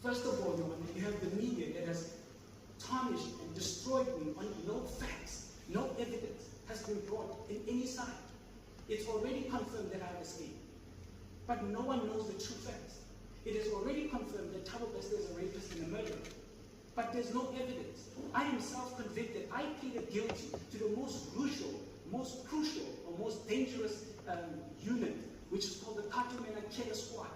First of all, Your Honor, you have the media that has tarnished and destroyed me on no facts, no evidence has been brought in any side. It's already confirmed that I have escaped, but no one knows the true facts. It is already confirmed that Thabo Besters is a rapist and a murderer, but there's no evidence. I am self-convicted. I pleaded guilty to the most crucial, or most dangerous unit, which is called the Katumena Killer Squad,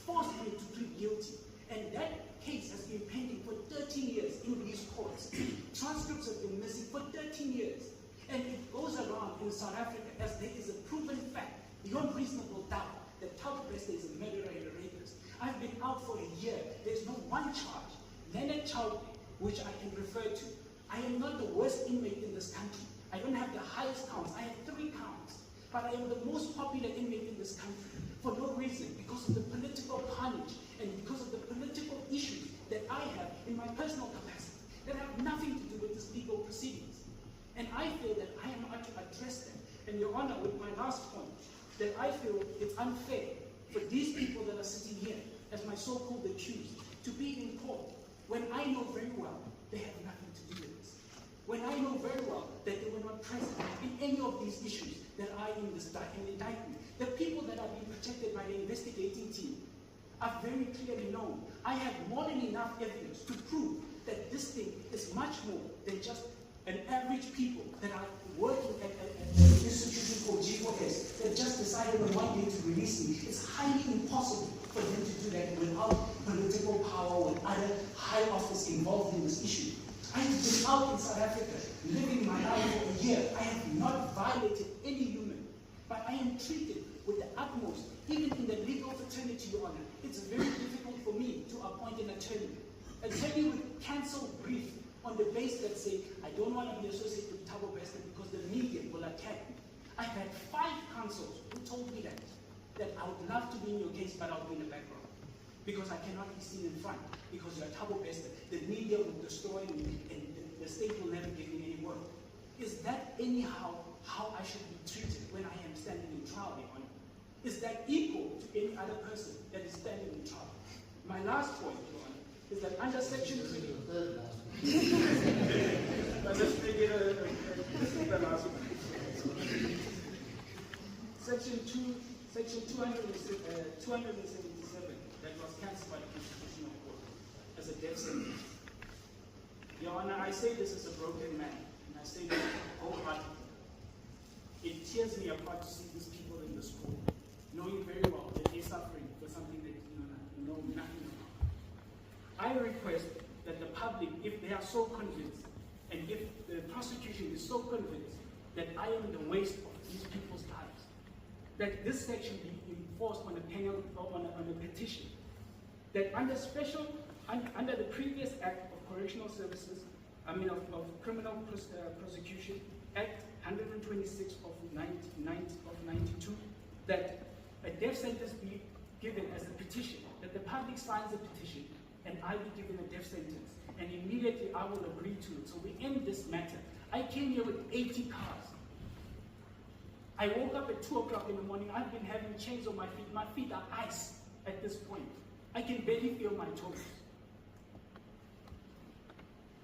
forced me to plead guilty. And that case has been pending for 13 years in these courts. Transcripts have been missing for 13 years. And it goes around in South Africa as there is a proven fact, beyond reasonable doubt, that Thabo Besters is a murderer and a rapist. I've been out for a year. There's no one charge. Leonard Chowdhury, which I can refer to. I am not the worst inmate in this country. I don't have the highest counts. I have 3 counts. But I am the most popular inmate in this country for no reason, because of the political carnage and because of the political issues that I have in my personal capacity that have nothing to do with this legal proceedings. And I feel that I am out to address them. And Your Honor, with my last point, that I feel it's unfair for these people that are sitting here as my so-called accused to be in court when I know very well they have nothing to do with this. When I know very well that they were not present in any of these issues that are in this indictment. The people that are being protected by the investigating team are very clearly known. I have more than enough evidence to prove that this thing is much more than just an average people that are working at an institution called G4S that just decided on one day to release me. It's highly impossible for them to do that without political power, with other high office involved in this issue. I have been out in South Africa, living my life for a year. I have not violated any human, but I am treated with the utmost, even in the legal fraternity, Your Honor. It's very difficult for me to appoint an attorney. An attorney would cancel brief on the basis that say, I don't want to be associated with Thabo Besters because the media will attack me. I've had 5 counsels who told me that I would love to be in your case, but I'll be in the background. Because I cannot be seen in front, because you're Thabo Besters. The media will destroy me, and the state will never give me any work. Is that anyhow how I should be treated when I am standing in trial, Your Honor? Is that equal to any other person that is standing in trial? My last point, Your Honor, is that under Section 3, but let's make it this is the last one. Section 277, that was cancelled by the Constitutional Court as a death sentence. Your Honor, I say this as a broken man, and I say this wholeheartedly. It tears me apart to see these people in this court, knowing very well that they're suffering for something that you know nothing about. I request that the public, if they are so convinced, and if the prosecution is so convinced that I am the waste of these people's lives, that this section be enforced on a panel or on a petition. That under the previous Act of Correctional Services, of Criminal Prosecution, Act 126 of 92, that a death sentence be given as a petition, that the public signs a petition, and I be given a death sentence, and immediately I will agree to it. So we end this matter. I came here with 80 cars. I woke up at 2 o'clock in the morning. I've been having chains on my feet. My feet are ice at this point. I can barely feel my toes.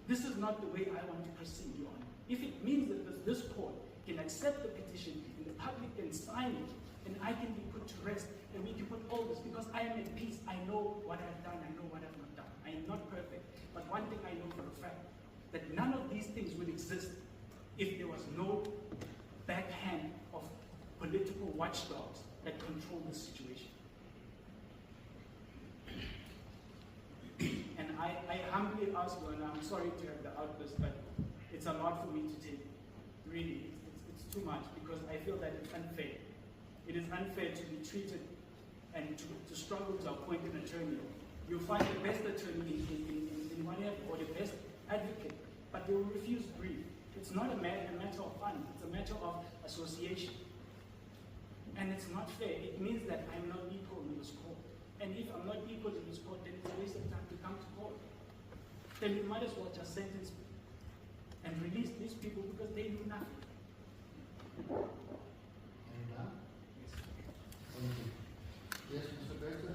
This is not the way I want to proceed, Your Honor. If it means that this court can accept the petition and the public can sign it, and I can be put to rest, and we can put all this, because I am at peace. I know what I've done. I know what I've not done. I am not perfect. But one thing I know for a fact, that none of these things would exist if there was no backhand of political watchdogs that control this situation. And I humbly ask you, and I'm sorry to have the outburst, but it's a lot for me to take. Really, it's too much, because I feel that it's unfair. It is unfair to be treated and to struggle to appoint an attorney. You'll find the best attorney in one area, or the best advocate, but they will refuse brief. It's not a matter of fun, it's a matter of association. And it's not fair. It means that I'm not equal in this court. And if I'm not equal in this court, then it's a waste of time to come to court. Then you might as well just sentence me and release these people, because they do nothing. Yes, Mr. Besters,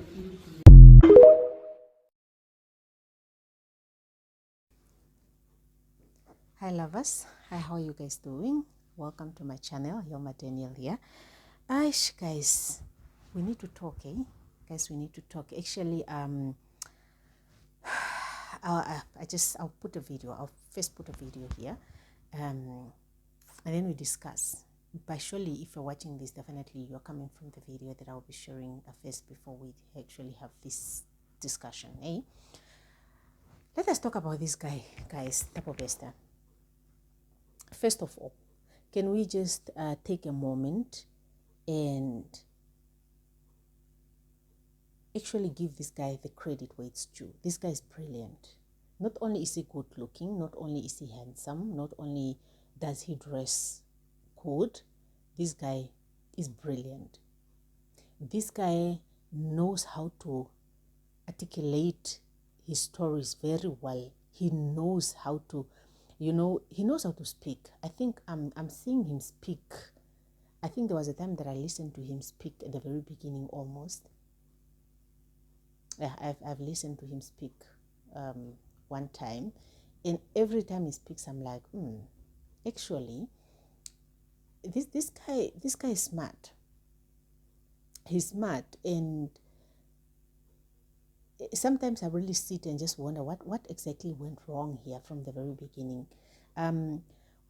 Hi lovers, hi, how are you guys doing? Welcome to my channel. Yoma Daniel here. Aish, guys, we need to talk, eh? Guys, we need to talk. Actually, I'll put a video. I'll first put a video here, and then we discuss. But surely, if you're watching this, definitely you're coming from the video that I'll be sharing first before we actually have this discussion, eh? Let us talk about this guy, guys, Thabo Besters. First of all, can we just take a moment and actually give this guy the credit where it's due? This guy is brilliant. Not only is he good looking, not only is he handsome, not only does he dress good, this guy is brilliant. This guy knows how to articulate his stories very well. He knows how to, he knows how to speak. I think I'm seeing him speak. I think there was a time that I listened to him speak at the very beginning almost. Yeah, I've listened to him speak one time, and every time he speaks, I'm like, actually, this guy is smart. He's smart, and sometimes I really sit and just wonder what exactly went wrong here from the very beginning,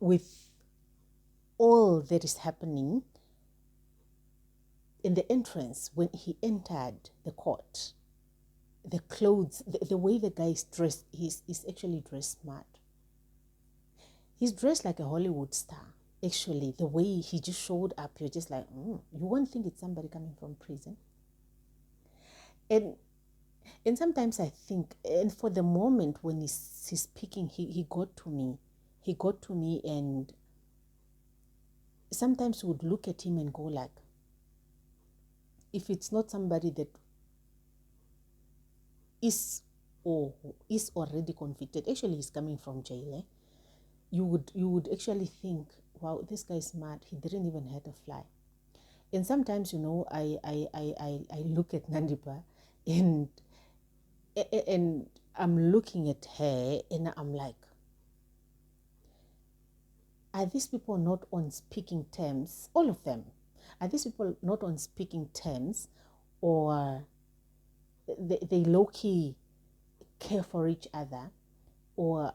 with all that is happening in the entrance when he entered the court. The clothes, the way the guy is dressed, he's actually dressed smart. He's dressed like a Hollywood star. Actually, the way he just showed up, you're just like, you won't think it's somebody coming from prison. And sometimes I think, and for the moment when he's speaking, he got to me. He got to me, and sometimes would look at him and go like, if it's not somebody that is already convicted, actually he's coming from jail, you would actually think, wow, this guy is smart. He didn't even hurt a fly. And sometimes, I look at Nandipa, and I'm looking at her, and I'm like, are these people not on speaking terms? All of them. Are these people not on speaking terms, or they low-key care for each other, or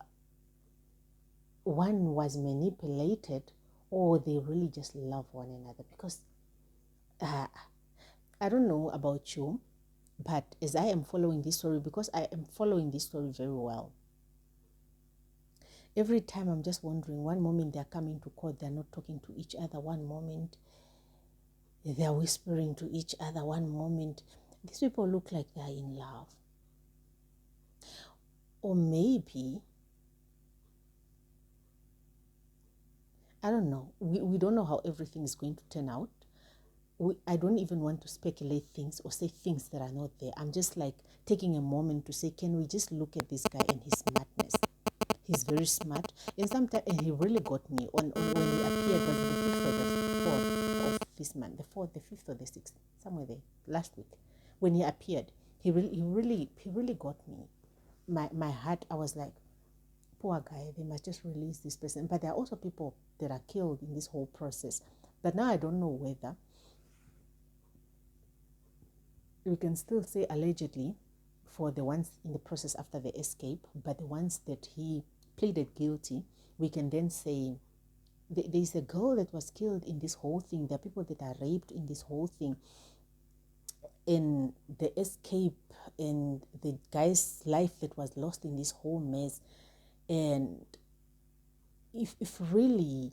one was manipulated, or they really just love one another? Because I don't know about you, but as I am following this story, because I am following this story very well, every time I'm just wondering, one moment they're coming to court, they're not talking to each other. One moment they're whispering to each other. One moment these people look like they're in love. Or maybe, I don't know. We don't know how everything is going to turn out. I don't even want to speculate things or say things that are not there. I'm just like taking a moment to say, can we just look at this guy and his smartness? He's very smart. And sometimes, and he really got me on when he appeared, was the 5th or the 4th of this month, the 4th, the 5th or the 6th, somewhere there, last week. When he appeared, he really got me. My heart, I was like, poor guy, they must just release this person. But there are also people that are killed in this whole process. But now I don't know whether we can still say allegedly for the ones in the process after the escape, but the ones that he pleaded guilty, we can then say there's a girl that was killed in this whole thing. There are people that are raped in this whole thing. In the escape, and the guy's life that was lost in this whole mess. And if really,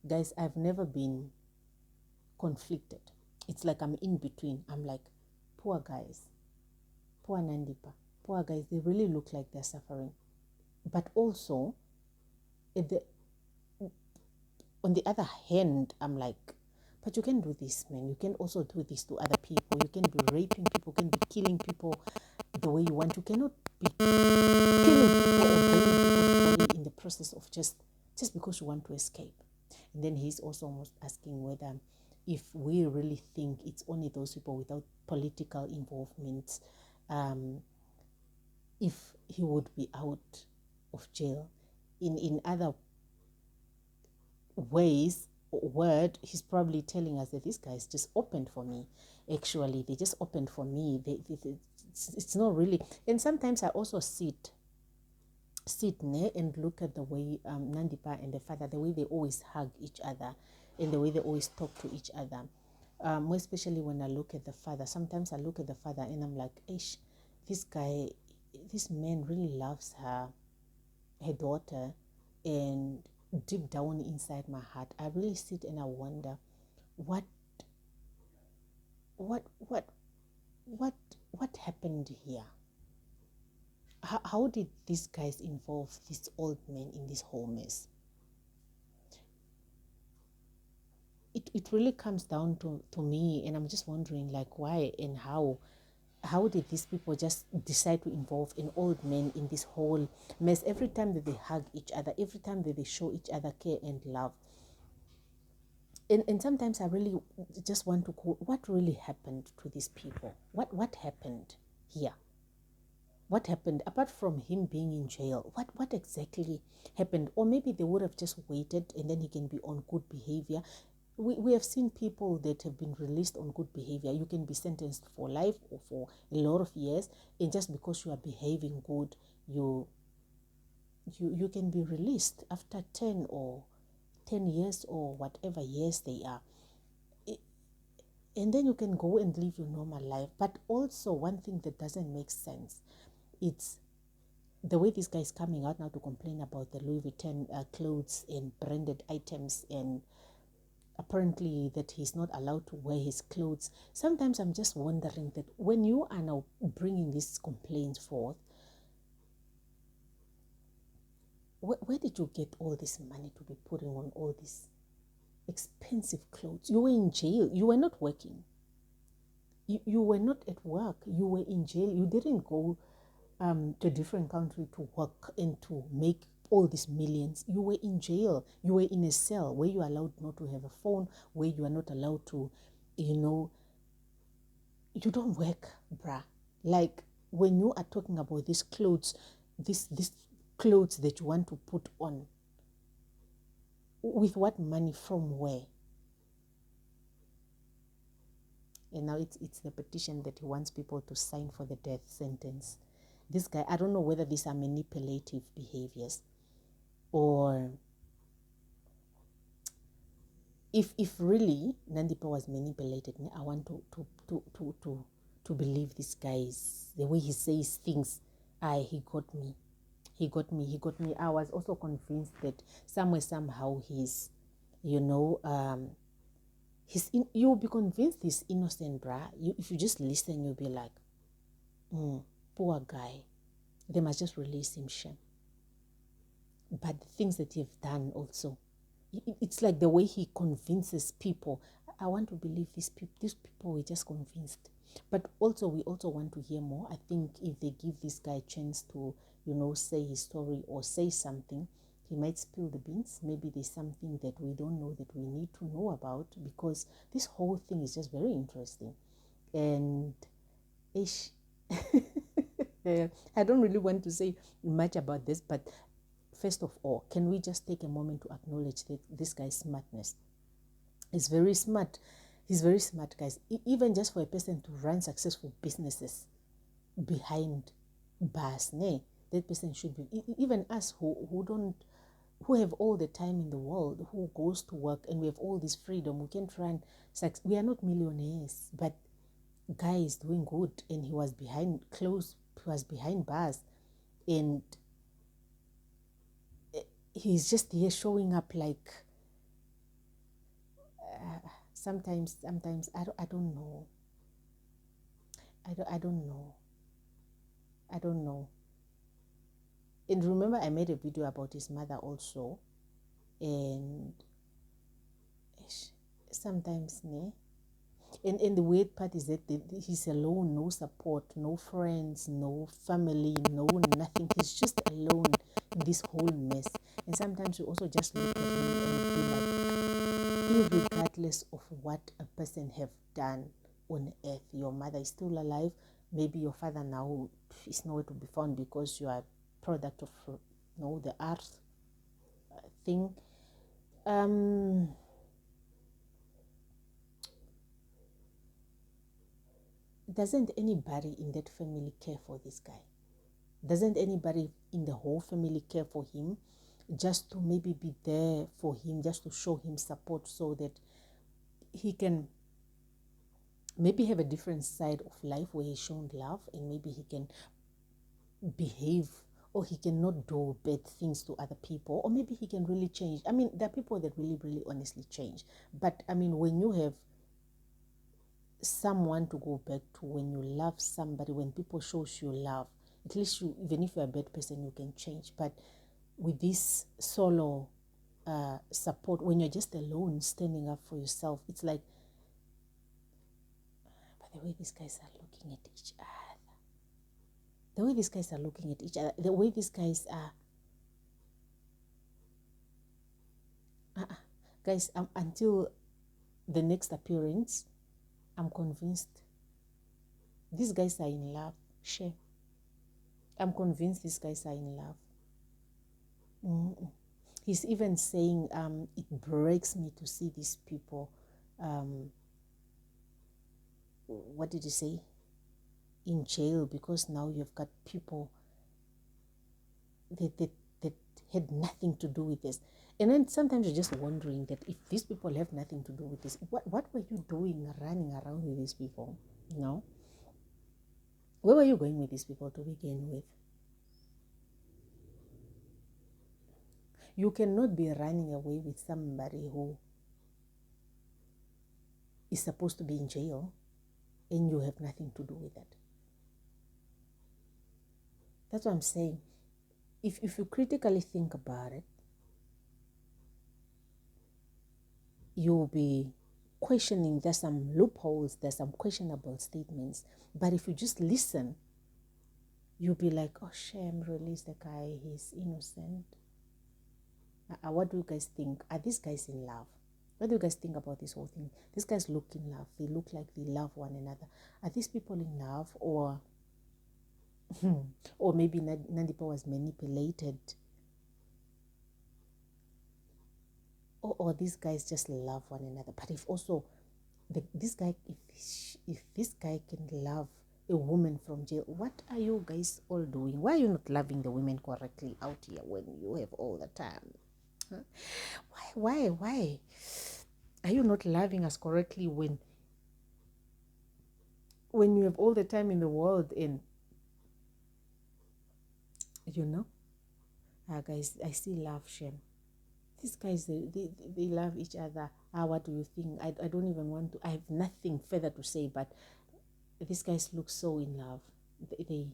guys, I've never been conflicted. It's like I'm in between. I'm like, poor guys, poor Nandipa, poor guys, they really look like they're suffering. But also, on the other hand, I'm like, but you can do this, man. You can also do this to other people. You can be raping people, you can be killing people the way you want. You cannot be killing people or burning people's body in the process of just because you want to escape. And then he's also almost asking whether, if we really think it's only those people without political involvement, if he would be out of jail. In other ways, word, he's probably telling us that these guys just opened for me. Actually, they just opened for me. It's not really. And sometimes I also sit there and look at the way Nandipa and the father, the way they always hug each other and the way they always talk to each other. More especially when I look at the father. Sometimes I look at the father and I'm like, Ish, this guy, this man really loves her daughter, and deep down inside my heart, I really sit and I wonder, what, what, what, what happened here? How did these guys involve this old man in this whole mess? It really comes down to me, and I'm just wondering, like, why and how did these people just decide to involve an old man in this whole mess? Every time that they hug each other, every time that they show each other care and love, and sometimes I really just want to call, what really happened to these people? What happened here? What happened apart from him being in jail? What exactly happened? Or maybe they would have just waited and then he can be on good behavior. We have seen people that have been released on good behavior. You can be sentenced for life or for a lot of years, and just because you are behaving good, you can be released after 10 years or whatever years they are. And then you can go and live your normal life. But also, one thing that doesn't make sense, it's the way this guy is coming out now to complain about the Louis Vuitton clothes and branded items, and apparently that he's not allowed to wear his clothes. Sometimes I'm just wondering that when you are now bringing these complaints forth, where did you get all this money to be putting on all these expensive clothes? You were in jail. You were not working. You were not at work. You were in jail. You didn't go to a different country to work and to make all these millions. You were in jail. You were in a cell where you are allowed not to have a phone, where you are not allowed to, you don't work, bruh. Like, when you are talking about these clothes, this clothes that you want to put on, with what money, from where? And now it's the petition that he wants people to sign for the death sentence. This guy, I don't know whether these are manipulative behaviors, or if really Nandipa was manipulated. I want to believe this guy is, the way he says things. He got me. He got me. I was also convinced that somehow he's, you'll be convinced he's innocent, bruh. If you just listen, you'll be like, poor guy. They must just release him, shame. But the things that you've done also, it's like the way he convinces people. I want to believe these people were just convinced. But also, we also want to hear more. I think if they give this guy a chance to, say his story or say something, he might spill the beans. Maybe there's something that we don't know that we need to know about, because this whole thing is just very interesting. And ish, I don't really want to say much about this, but first of all, can we just take a moment to acknowledge that this guy's smartness? He's very smart. He's very smart, guys. Even just for a person to run successful businesses behind bars, that person should be, even us who have all the time in the world, who goes to work and we have all this freedom, we can't run. We are not millionaires, but guy is doing good, and he was behind bars, and he's just here showing up like, sometimes I don't know. I don't know. And remember, I made a video about his mother also, and sometimes, and the weird part is that he's alone, no support, no friends, no family, no nothing. He's just alone in this whole mess. And sometimes you also just look at him and be like, irregardless of what a person have done on earth, your mother is still alive. Maybe your father now is nowhere to be found because you are a product of no, the earth thing. Doesn't anybody in that family care for this guy? Doesn't anybody in the whole family care for him, just to maybe be there for him, just to show him support so that he can maybe have a different side of life where he's shown love, and maybe he can behave, or he cannot do bad things to other people, or maybe he can really change. I mean, there are people that really honestly change, but I mean, when you have someone to go back to, when you love somebody, when people shows you love, at least you, even if you're a bad person, you can change. But with this solo support, when you're just alone standing up for yourself, it's like, but the way these guys are looking at each other, the way these guys are looking at each other, the way these guys are, guys, until the next appearance, I'm convinced these guys are in love. Shame. I'm convinced these guys are in love. He's even saying, it breaks me to see these people, what did he say? In jail, because now you've got people that had nothing to do with this. And then sometimes you're just wondering that if these people have nothing to do with this, what were you doing running around with these people? You know? Where were you going with these people to begin with? You cannot be running away with somebody who is supposed to be in jail and you have nothing to do with that. That's what I'm saying. If you critically think about it, you'll be questioning, there's some loopholes, there's some questionable statements. But if you just listen, you'll be like, oh, shame, release the guy, he's innocent. What do you guys think? Are these guys in love? What do you guys think about this whole thing? These guys look in love. They look like they love one another. Are these people in love, or or maybe Nandipa was manipulated, or these guys just love one another? But if also this guy, if this guy can love a woman from jail, what are you guys all doing? Why are you not loving the women correctly out here when you have all the time? Huh? Why are you not loving us correctly when you have all the time in the world? And you know, guys, I still love Shem. These guys, they love each other. What do you think? I don't even want to, I have nothing further to say, but these guys look so in love. It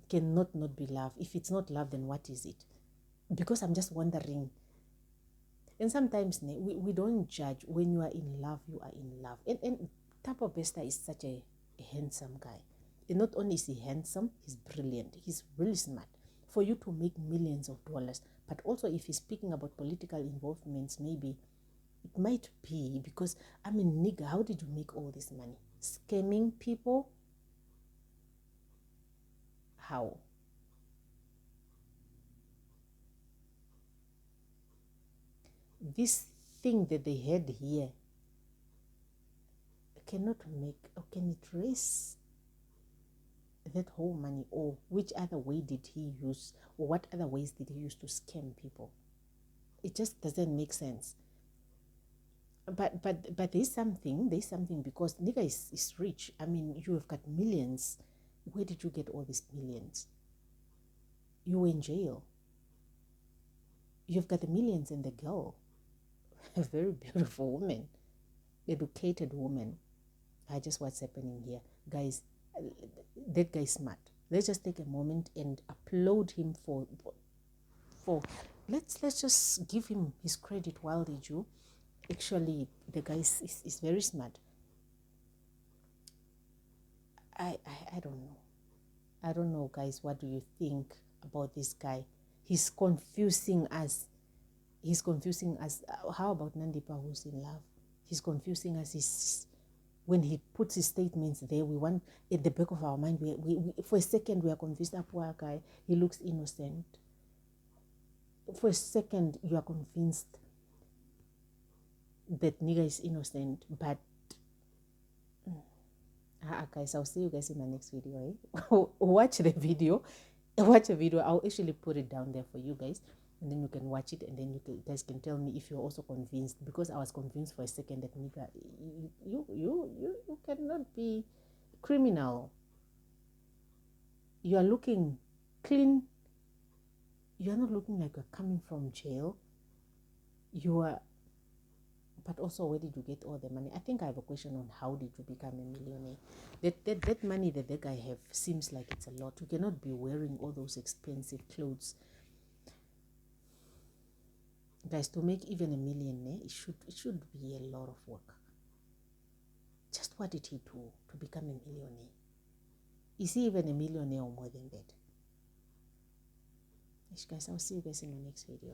cannot not be love. If it's not love, then what is it? Because I'm just wondering. And sometimes we don't judge. When you are in love, you are in love. And Thabo Besters is such a handsome guy. And not only is he handsome, he's brilliant. He's really smart. For you to make millions of dollars, but also if he's speaking about political involvements, maybe it might be because, I mean, nigga, how did you make all this money? Scamming people? How? This thing that they had here cannot make, or can it raise that whole money? Or which other way did he use, or what other ways did he use to scam people? It just doesn't make sense. But there's something because nigga is rich. I mean, you have got millions. Where did you get all these millions? You were in jail. You've got the millions, and the girl, a very beautiful woman, educated woman. Just what's happening here, guys. That guy's smart. Let's just take a moment and applaud him for let's just give him his credit while they do. Actually, the guy is very smart. I don't know, guys. What do you think about this guy? He's confusing us. How about Nandipa, who's in love? He's confusing us. when he puts his statements there, we want, at the back of our mind, we for a second we are convinced that poor guy, he looks innocent. For a second you are convinced that nigga is innocent, but guys, I'll see you guys in my next video. Watch the video. I'll actually put it down there for you guys, and then you can watch it, and then you guys can tell me if you're also convinced, because I was convinced for a second that nigga, you cannot be criminal. You are looking clean. You are not looking like you're coming from jail. You are, but also, where did you get all the money? I think I have a question on how did you become a millionaire? That money that guy have seems like it's a lot. You cannot be wearing all those expensive clothes. Guys, to make even a millionaire, it should be a lot of work. Just what did he do to become a millionaire? Is he even a millionaire or more than that? Guys, I'll see you guys in my next video.